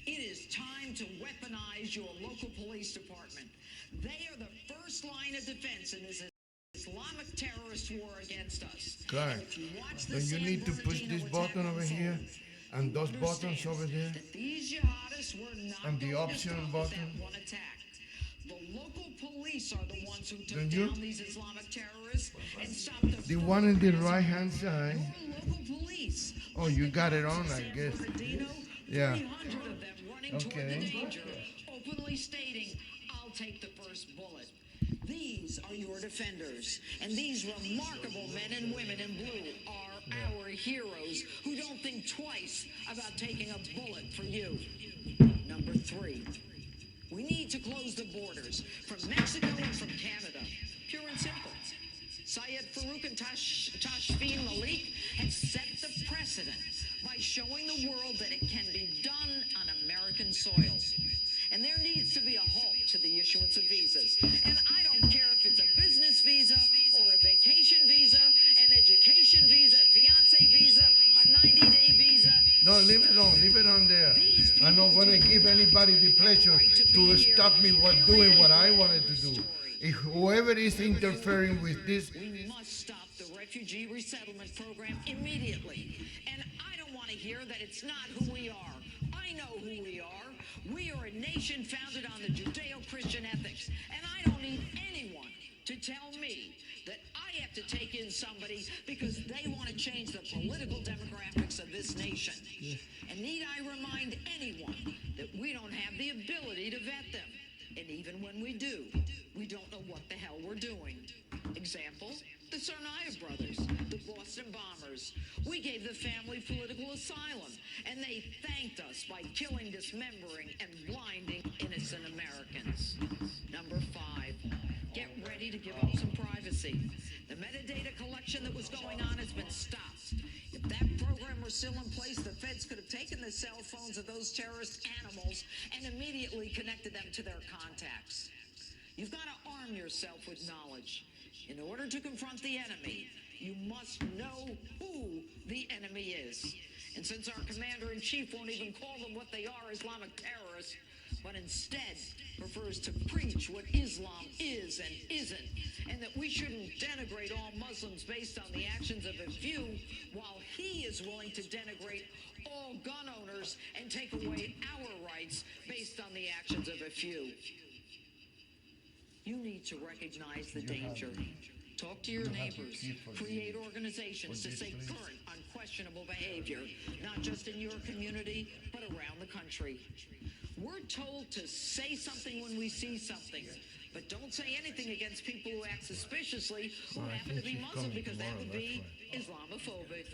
It is time to weaponize your local police department. They are the first line of defense in this Islamic terrorist war against us. Clark, don't you need to push this button over here and those buttons over there that these jihadists were not and the going to option stop button? at that one attack. The local police are the ones who took Don't you? down these Islamic terrorists and stopped The one on the right hand side. your local police. Oh, you got it on, I guess. Yeah. 300 of them running toward Okay. the danger, openly stating, "I'll take the first bullet." These are your defenders, and these remarkable men and women in blue are our heroes who don't think twice about taking a bullet for you. Number 3, we need to close the borders from Mexico and from Canada. Pure and simple. Syed Farouk and Tashfeen Malik have set the precedent by showing the world that it can be done on American soil. And there needs to be a halt to the issuance of visas. And I don't care if it's a business visa or a vacation visa, an education visa, a fiance visa, a 90-day visa. No, leave it on there. I'm not going to give anybody the pleasure to stop me from doing what I wanted to do. If whoever is interfering with this, We must stop the refugee resettlement program immediately. And I don't want to hear that it's not who we are. I know who we are. We are a nation founded on the Judeo-Christian ethics. And I don't need anyone to tell me that I have to take in somebody because they want to change the political demographics of this nation. And need I remind anyone that we don't have the ability to vet them. And even when we do, we don't know what the hell we're doing. Example, the Tsarnaev brothers, the Boston bombers. We gave the family political asylum, and they thanked us by killing, dismembering, and blinding innocent Americans. Number 5, get ready to give up some privacy. The metadata collection that was going on has been stopped. If that program were still in place, the feds could have taken the cell phones of those terrorist animals and immediately connected them to their contacts. You've got to arm yourself with knowledge. In order to confront the enemy, you must know who the enemy is. And since our commander-in-chief won't even call them what they are, Islamic terrorists, but instead prefers to preach what Islam is and isn't, and that we shouldn't denigrate all Muslims based on the actions of a few, while he is willing to denigrate all gun owners and take away our rights based on the actions of a few. You need to recognize the danger. Talk to your neighbors. Create organizations to say current, unquestionable behavior, not just in your community, but around the country. We're told to say something when we see something, but don't say anything against people who act suspiciously who happen to be Muslim, because that would be Islamophobic.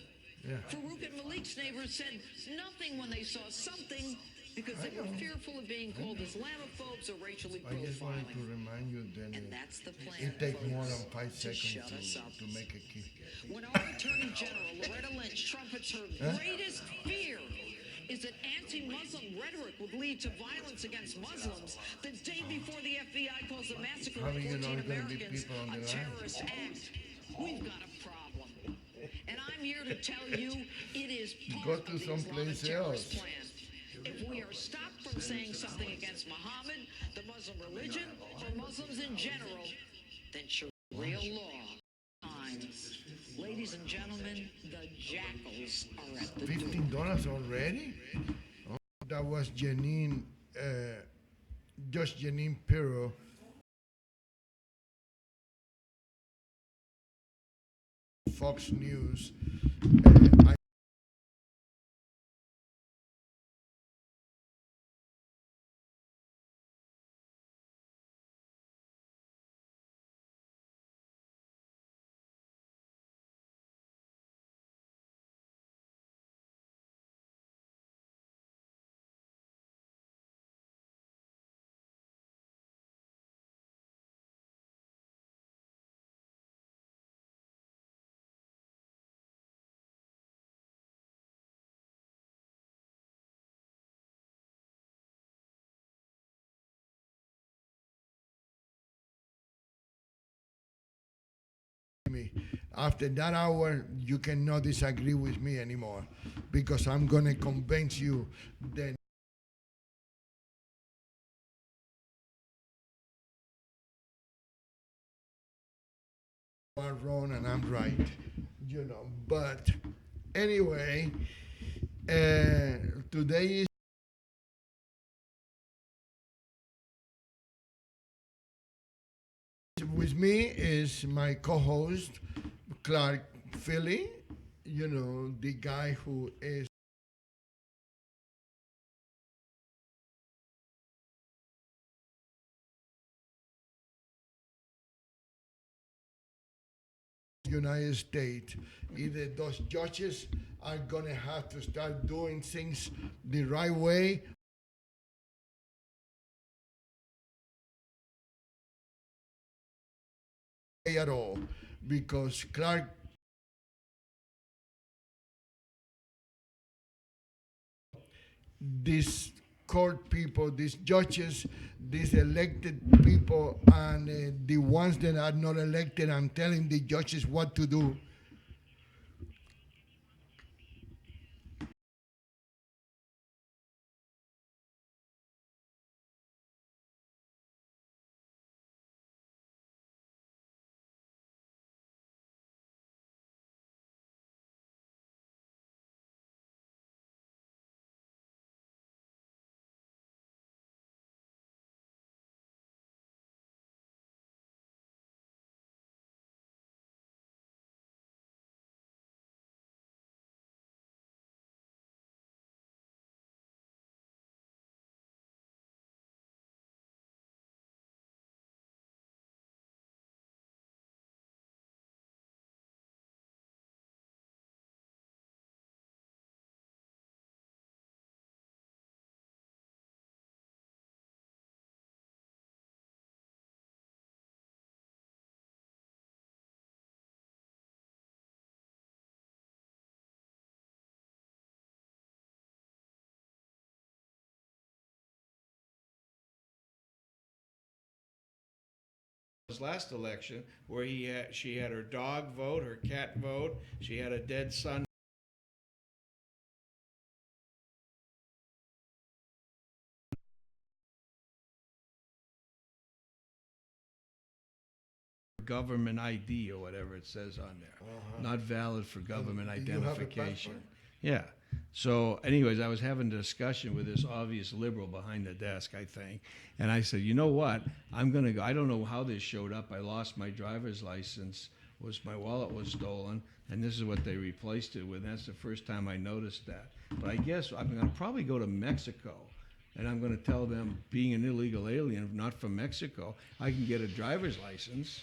yeah. Farouk and Malik's neighbors said nothing when they saw something because they were fearful of being called Islamophobes or racially I just wanted to profiling. remind you that And that's the plan. it takes more than 5 to shut seconds us up. to make a key. When our Attorney General, Loretta Lynch, trumpets her greatest fear is that anti-Muslim rhetoric would lead to violence against Muslims the day before the FBI calls the massacre How of do you know 14 there's gonna be Americans people on a the line? terrorist act. We've got a problem. And I'm here to tell you it is part Go of to the someplace Islamic terrorist else. plan. If we are stopped from saying something against Muhammad, the Muslim religion, or Muslims in general, then Sharia law times. Ladies and gentlemen, the jackals are at the door. $15 already? Oh, that was Janine, just Janine Pirro. Fox News. I me. After that hour, you cannot disagree with me anymore because I'm going to convince you that are wrong and I'm right, you know. But anyway, today is with me is my co-host Clark Feeley, you know, the guy who is United States. Either those judges are gonna have to start doing things the right way at all, because Clark, these court people, these judges, these elected people, and the ones that are not elected, I'm telling the judges what to do. His last election, where she had her dog vote, her cat vote, she had a dead son. Government ID or whatever it says on there, not valid for government Do you have a identification. passport? Yeah. So, anyways, I was having a discussion with this obvious liberal behind the desk, I think, and I said, you know what? I'm gonna go. I don't know how this showed up. I lost my driver's license. My wallet was stolen, and this is what they replaced it with. That's the first time I noticed that. But I guess I'm gonna probably go to Mexico, and I'm gonna tell them, being an illegal alien, not from Mexico, I can get a driver's license.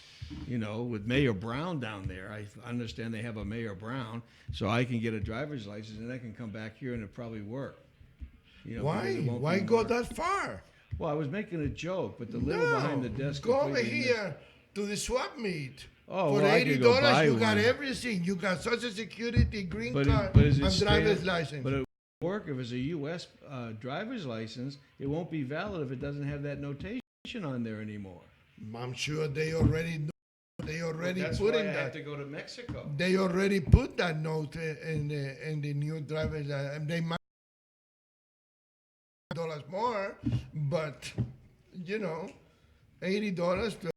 You know, with Mayor Brown down there, I understand they have a Mayor Brown, so I can get a driver's license and I can come back here and it'll probably work. You know, because Why? it won't Why be go more. that far? Well, I was making a joke, but the liberal behind the desk go over completely missed. here to the swap meet. Oh, For well, I could go $80, buy you got one. everything. You got Social Security, green But card, is it and driver's stamp- license. But it won't work if it's a U.S. Driver's license. It won't be valid if it doesn't have that notation on there anymore. I'm sure they already know. They already That's put why I in had that. to go to Mexico. They already put that note in the new driver's license. They might dollars more, but you know, $80 to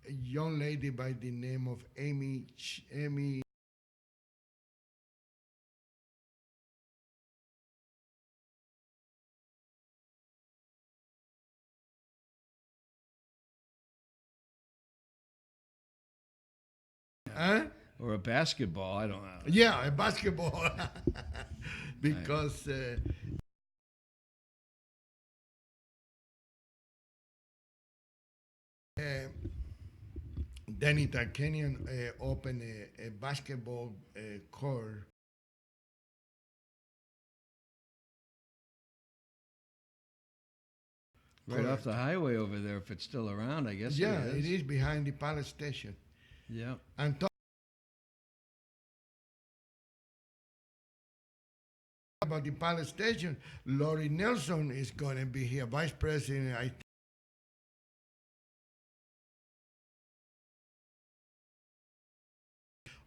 a young lady by the name of Amy. Huh? Or a basketball. I don't know. Yeah, a basketball. Because Danny Tarkanian opened a basketball court Right off the highway over there, if it's still around, I guess. Yeah, it is. it is behind the Palace Station. Yeah. And talk about the Palace Station, Lori Nelson is going to be here, Vice President, I think,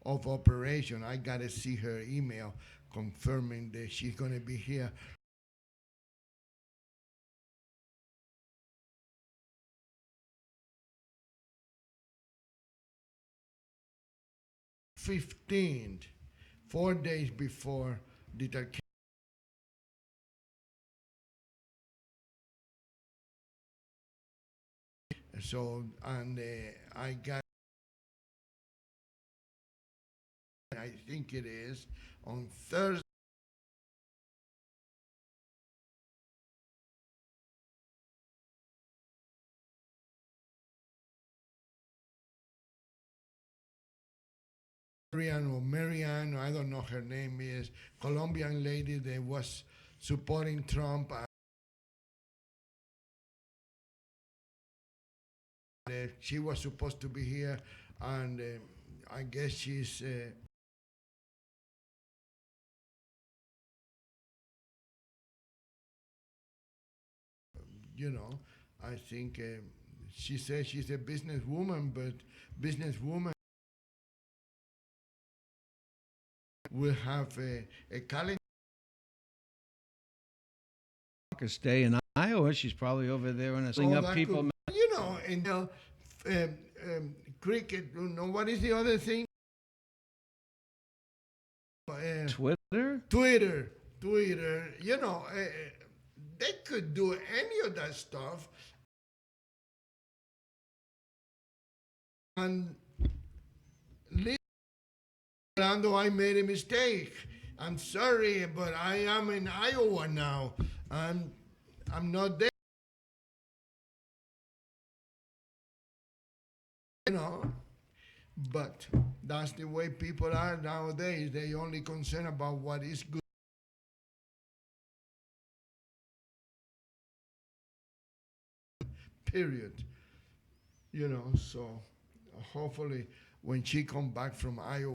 of operation. I got to see her email confirming that she's going to be here. '15th, 4 days before the Tarkanian. So, and I got, I think it is, on Thursday. Marianne, I don't know her name is, Colombian lady that was supporting Trump. She was supposed to be here, and I guess she's. You know, I think she says she's a businesswoman, but businesswoman will have a calendar. Stay in Iowa. She's probably over there in a thing up people. You know, and cricket. You know, what is the other thing? Twitter. You know, they could do any of that stuff. And Rolando, I made a mistake. I'm sorry, but I am in Iowa now. I'm not there. You know, but that's the way people are nowadays. They only concern about what is good. Period. You know, so hopefully when she come back from Iowa,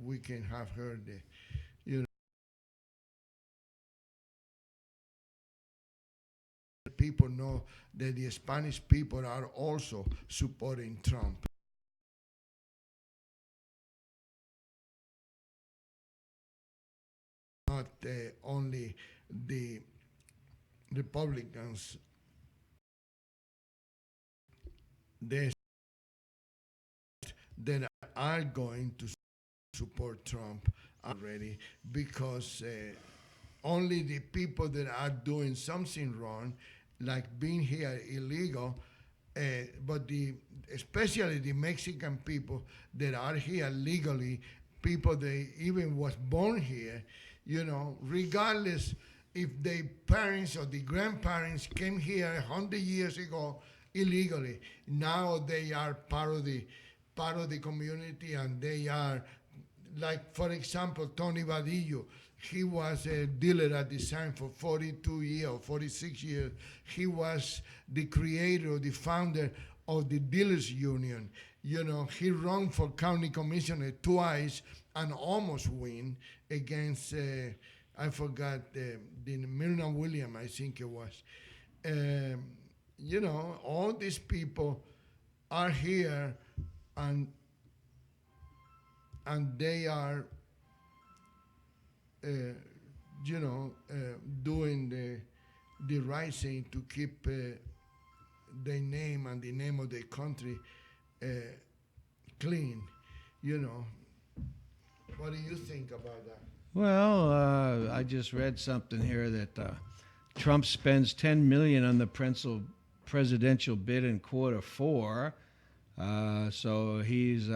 we can have her there. You know, people know that the Spanish people are also supporting Trump. Not only the Republicans, that are going to support Trump already, because only the people that are doing something wrong, like being here illegal, but especially the Mexican people that are here legally, people that even was born here, you know, regardless if their parents or the grandparents came here 100 years ago illegally, now they are part of the community, and they are, like, for example, Tony Vadillo. He was a dealer at the time for 42 years or 46 years. He was the creator, the founder of the Dealers Union. You know, he ran for county commissioner twice and almost win against, I forgot, the Myrna Williams, I think it was. You know, all these people are here, and they are, you know, doing the right thing to keep their name and the name of their country clean. You know, what do you think about that? Well, I just read something here that Trump spends $10 million on the presidential bid in Q4. So he's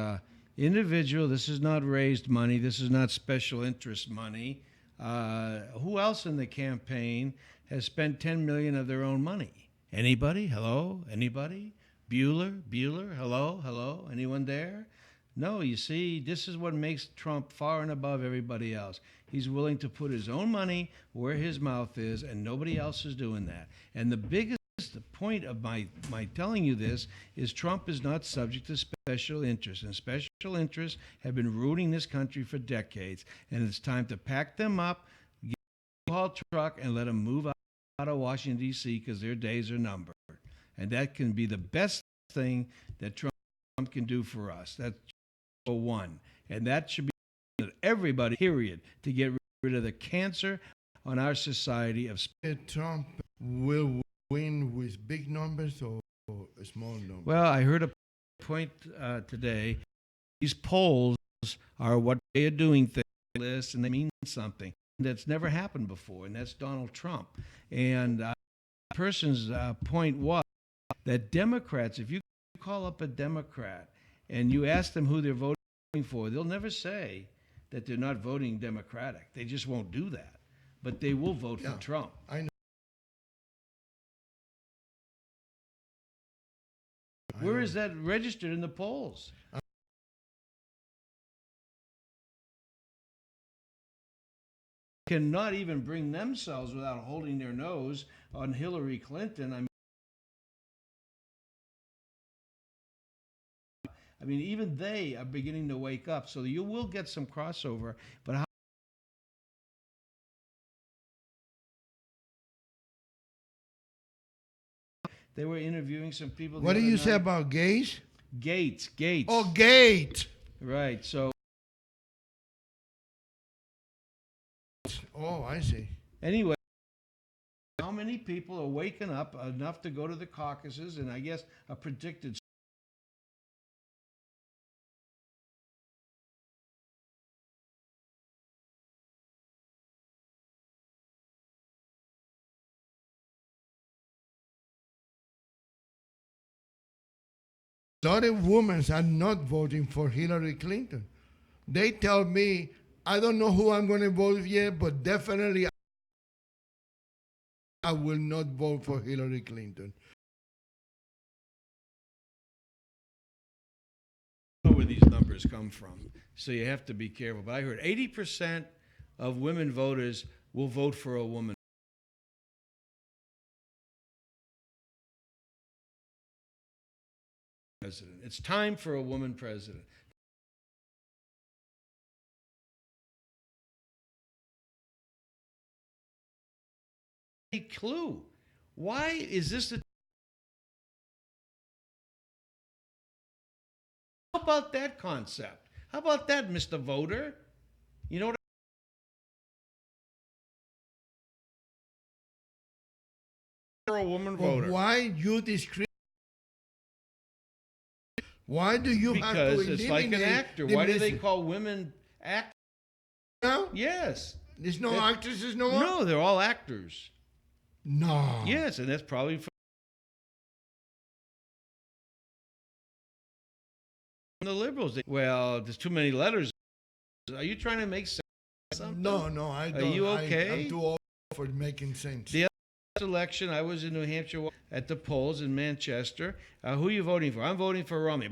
individual. This is not raised money. This is not special interest money. Who else in the campaign has spent $10 million of their own money? Anybody? Hello? Anybody? Bueller? Hello? Anyone there? No, you see, this is what makes Trump far and above everybody else. He's willing to put his own money where his mouth is, and nobody else is doing that. And the biggest point of my telling you this is Trump is not subject to special interests, and special interests have been ruining this country for decades. And it's time to pack them up, get a haul truck, and let them move out of Washington, D.C., because their days are numbered. And that can be the best thing that Trump can do for us. That's one. And that should be everybody, period, to get rid of the cancer on our society of Trump will win with big numbers or small numbers? Well, I heard a point today. These polls are what way of doing things, and they mean something that's never happened before, and that's Donald Trump. And the person's point was that Democrats, if you call up a Democrat and you ask them who they're voting for, they'll never say that they're not voting Democratic. They just won't do that. But they will vote for Trump. I know. Where is that registered in the polls? Cannot even bring themselves without holding their nose on Hillary Clinton. I mean, even they are beginning to wake up. So you will get some crossover. But how? They were interviewing some people. What do you say about gays? Gates. Oh, Gate. Right. So. Oh, I see. Anyway, how many people are waking up enough to go to the caucuses? And I guess a predicted. A lot of women are not voting for Hillary Clinton. They tell me, I don't know who I'm going to vote yet, but definitely I will not vote for Hillary Clinton. I don't know where these numbers come from, so you have to be careful. But I heard 80% of women voters will vote for a woman president. It's time for a woman president. A clue. Why is this the? How about that concept? How about that, Mr. Voter? You know what? For a woman voter. But why you discriminate? Why do you have to Because it's like an eliminate actor. the Why do they mis- call women actors? No? Yes. There's no That- actresses no more? No, they're all actors. No. Yes, and that's probably from the liberals. Well, there's too many letters. Are you trying to make sense of something? No, I don't. you okay? I'm too old for making sense. The election, I was in New Hampshire at the polls in Manchester. Who are you voting for? I'm voting for Romney.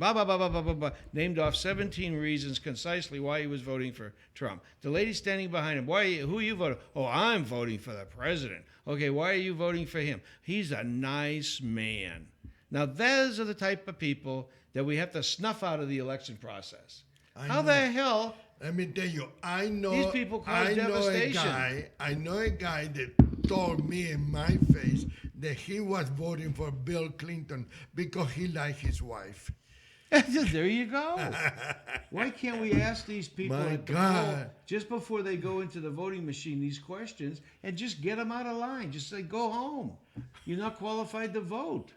Named off 17 reasons concisely why he was voting for Trump. The lady standing behind him, who are you voting? Oh, I'm voting for the president. Okay, why are you voting for him? He's a nice man. Now, those are the type of people that we have to snuff out of the election process. How the hell? Let me tell you, I know. These people cause devastation. I know a guy that told me in my face that he was voting for Bill Clinton because he liked his wife. There you go. Why can't we ask these people My at the God. poll, just before they go into the voting machine these questions and just get them out of line? Just say, go home. You're not qualified to vote.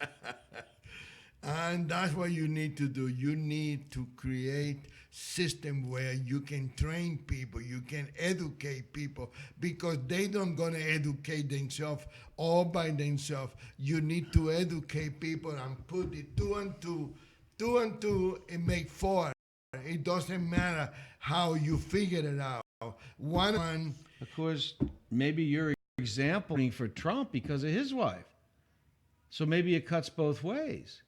And that's what you need to do. You need to create system where you can train people, you can educate people, because they don't gonna educate themselves all by themselves. You need to educate people and put it two and two, and make four. It doesn't matter how you figure it out. One. Of course, maybe you're exampling for Trump because of his wife. So maybe it cuts both ways.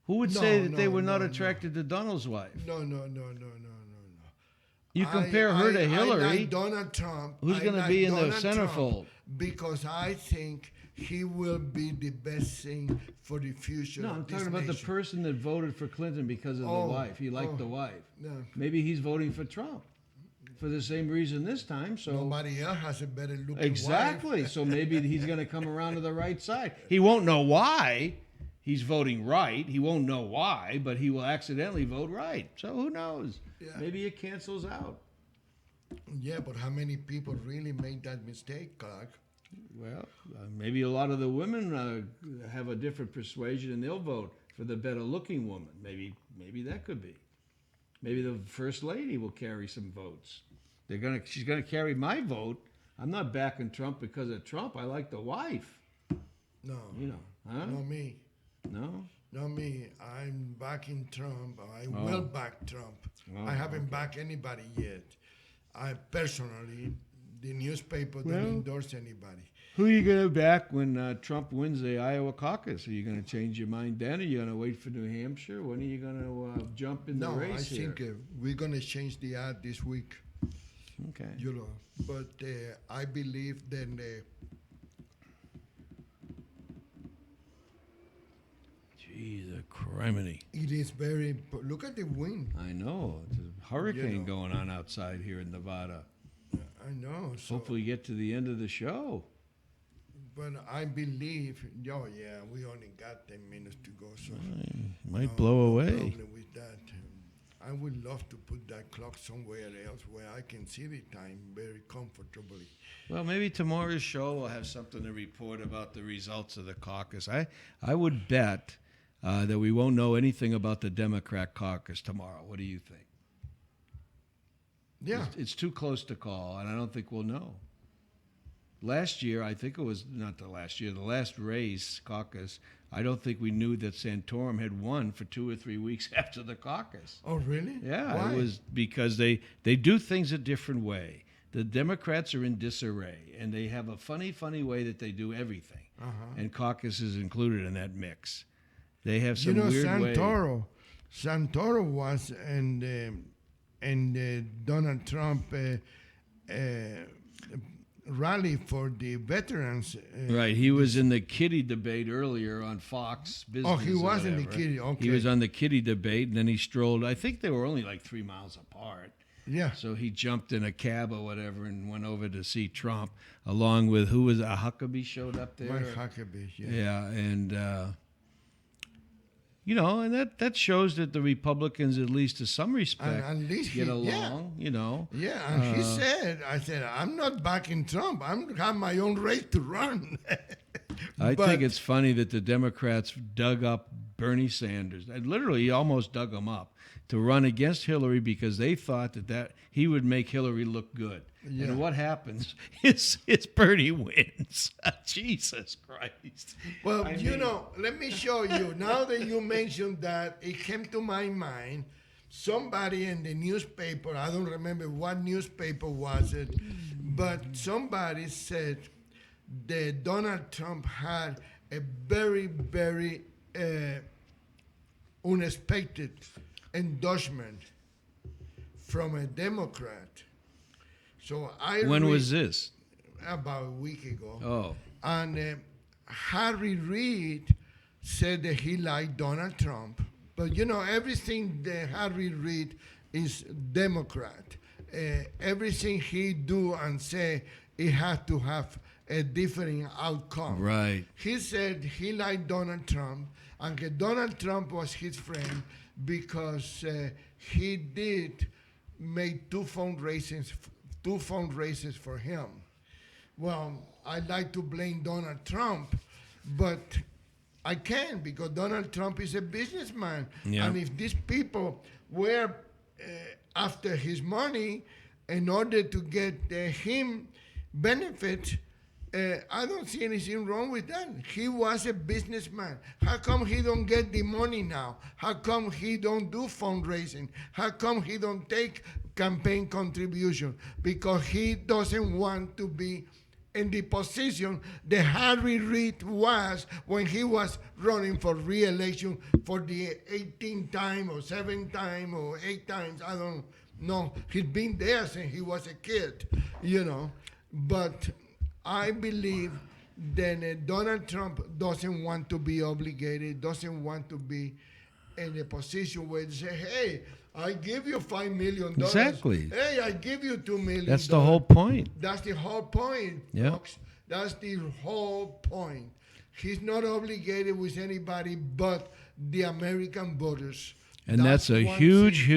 Who would say that they were not attracted to Donald's wife? No. You compare her to Hillary. I like Donald Trump. Who's going to be in the centerfold? Because I think he will be the best thing for the future. No, I'm talking about the person that voted for Clinton because of the wife. He liked the wife. No. Maybe he's voting for Trump for the same reason this time. So nobody else has a better looking exactly. wife. So maybe he's going to come around to the right side. He won't know why he's voting right. He won't know why, but he will accidentally vote right. So who knows? Yeah. Maybe it cancels out. Yeah, but how many people really make that mistake, Clark? Well, maybe a lot of the women have a different persuasion and they'll vote for the better looking woman. Maybe that could be. Maybe the first lady will carry some votes. She's gonna carry my vote. I'm not backing Trump because of Trump. I like the wife. No. You know, huh? Not me. No? Not me. I'm backing Trump. I will back Trump. Oh, I haven't backed anybody yet. I personally, the newspaper don't endorse anybody. Who are you going to back when Trump wins the Iowa caucus? Are you going to change your mind then? Are you going to wait for New Hampshire? When are you going to jump in the race No, I here? think we're going to change the ad this week. Okay. You know, but I believe that Gee, the criminy. it is very. Look at the wind. I know. There's a hurricane going on outside here in Nevada. I know. So, Hopefully we get to the end of the show. but I believe. Oh yeah, we only got 10 minutes to go. So Might blow away. problem with that. I would love to put that clock somewhere else where I can see the time very comfortably. Well, maybe tomorrow's show will have something to report about the results of the caucus. I would bet that we won't know anything about the Democrat caucus tomorrow. What do you think? Yeah. It's too close to call, and I don't think we'll know. Last year, I think it was not the last year, the last race caucus, I don't think we knew that Santorum had won for 2 or 3 weeks after the caucus. Oh, really? Yeah, Why? it was because they do things a different way. The Democrats are in disarray, and they have a funny way that they do everything. And caucus is included in that mix. They have some weird way. Santoro was and Donald Trump rally for the veterans. Right, he was in the kitty debate earlier on Fox Business. Oh, he was in the whatever. kitty. Okay. He was on the kitty debate, and then he strolled. I think they were only like 3 miles apart. Yeah. So he jumped in a cab or whatever and went over to see Trump, along with who was Huckabee showed up there. Mike Huckabee. Yeah. Yeah, and you know, and that shows that the Republicans, at least to some respect, And at least get he- along. yeah. You know. Yeah, and he said, I said, I'm not backing Trump. I'm have my own race to run. I But- think it's funny that the Democrats dug up Bernie Sanders. They literally almost dug him up to run against Hillary because they thought that he would make Hillary look good. Yeah. And what happens is Bernie wins. Jesus Christ. Well, I you mean- know, let me show you. Now that you mentioned that, it came to my mind. Somebody in the newspaper, I don't remember what newspaper was it, but somebody said that Donald Trump had a very, very unexpected endorsement from a Democrat. So When was this? about a week ago. Oh. And Harry Reid said that he liked Donald Trump. But, you know, everything that Harry Reid is Democrat. Everything he do and say, it has to have a different outcome. Right. He said he liked Donald Trump, and that Donald Trump was his friend, because he did make two fundraisers for him. Well, I'd like to blame Donald Trump, but I can't, because Donald Trump is a businessman. Yeah. And if these people were after his money in order to get him benefits, I don't see anything wrong with that. He was a businessman. How come he don't get the money now? How come he don't do fundraising? How come he don't take campaign contribution? Because he doesn't want to be in the position that Harry Reid was when he was running for re-election for the 18th time or 7th time or 8 times. I don't know. He's been there since he was a kid, But I believe that Donald Trump doesn't want to be obligated, doesn't want to be in a position where they say, hey, I give you $5 million. Exactly. Hey, I give you $2 million. That's the whole point. That's the whole point, Yeah. folks. That's the whole point. He's not obligated with anybody but the American voters. And that's a one huge, thing.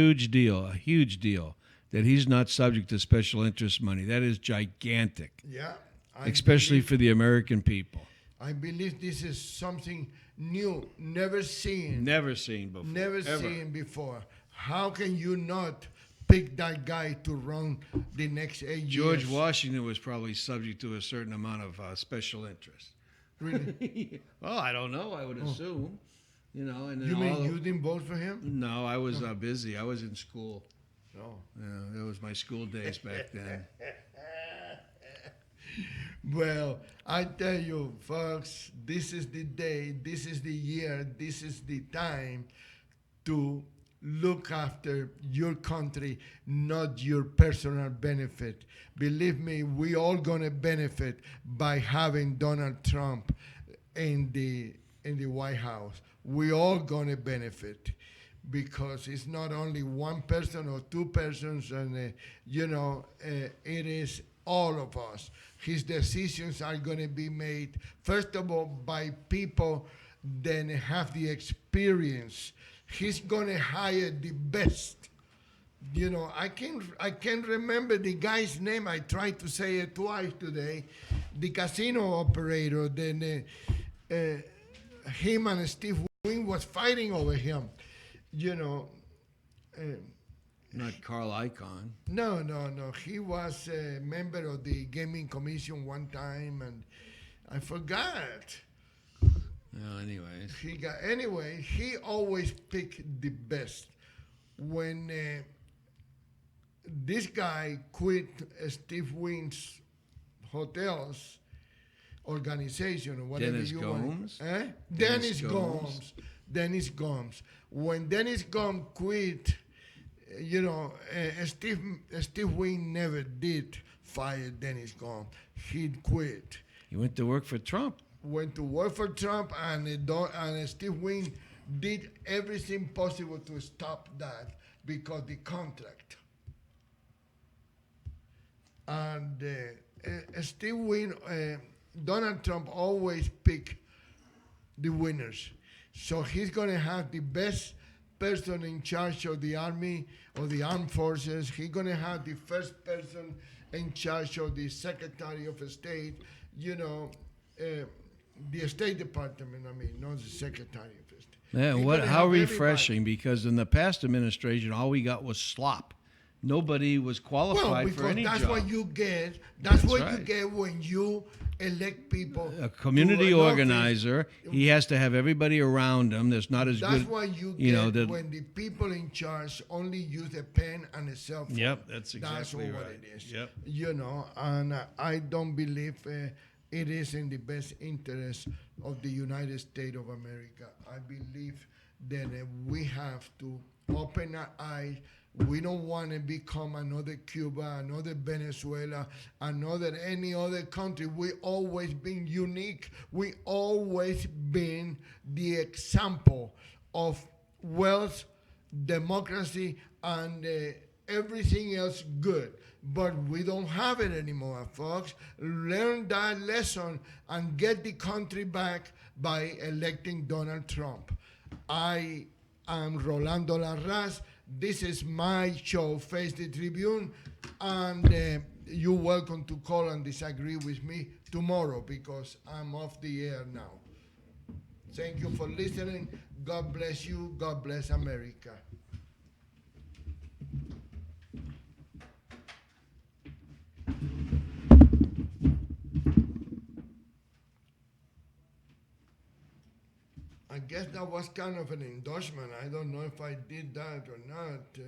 huge deal, that he's not subject to special interest money. That is gigantic, Yeah. especially for the American people. I believe this is something new, never seen. Never seen before. Never ever. seen before. How can you not pick that guy to run the next 8 years? George Washington was probably subject to a certain amount of special interest. Really? Well, I don't know. I would assume, And then You mean you didn't vote for him? No, I was busy. I was in school. No. Yeah, that was my school days back then. Well, I tell you, folks, this is the day, this is the year, this is the time to look after your country, not your personal benefit. Believe me, we all gonna benefit by having Donald Trump in the White House. We all gonna benefit, because it's not only one person or two persons, and it is all of us. His decisions are going to be made, first of all, by people that have the experience. He's going to hire the best. I can't remember the guy's name. I tried to say it twice today. The casino operator. Then him and Steve Wynn was fighting over him. Not Carl Icahn. No. He was a member of the gaming commission one time, and I forgot. Well, anyways. He always picked the best. When this guy quit Steve Wynn's hotels organization, or whatever Dennis you Gomes? want. Dennis Dennis Gomes. When Dennis Gomes quit, Steve Wynn never did fire Dennis Gomes. He quit. He went to work for Trump. Went to work for Trump, and Steve Wynn did everything possible to stop that because the contract. And Steve Wynn, Donald Trump always pick the winners. So he's going to have the best person in charge of the army or the armed forces. He's going to have the first person in charge of the Secretary of State, the State Department, not the Secretary of State. Yeah, how have refreshing, because in the past administration, all we got was slop. Nobody was qualified for any that's job. what you get. That's what you right. get when you elect people. A community to an office. organizer, he has to have everybody around him that's not as That's good. what you get that- when the people in charge only use a pen and a cell phone. Yep, that's exactly what right. it is. Yep. And I don't believe it is in the best interest of the United States of America. I believe that we have to open our eyes. We don't want to become another Cuba, another Venezuela, any other country. We always been unique. We always been the example of wealth, democracy, and everything else good. But we don't have it anymore, folks. Learn that lesson and get the country back by electing Donald Trump. I I'm Rolando Larraz. This is my show, Face the Tribune, and you're welcome to call and disagree with me tomorrow because I'm off the air now. Thank you for listening. God bless you. God bless America. I guess that was kind of an endorsement. I don't know if I did that or not.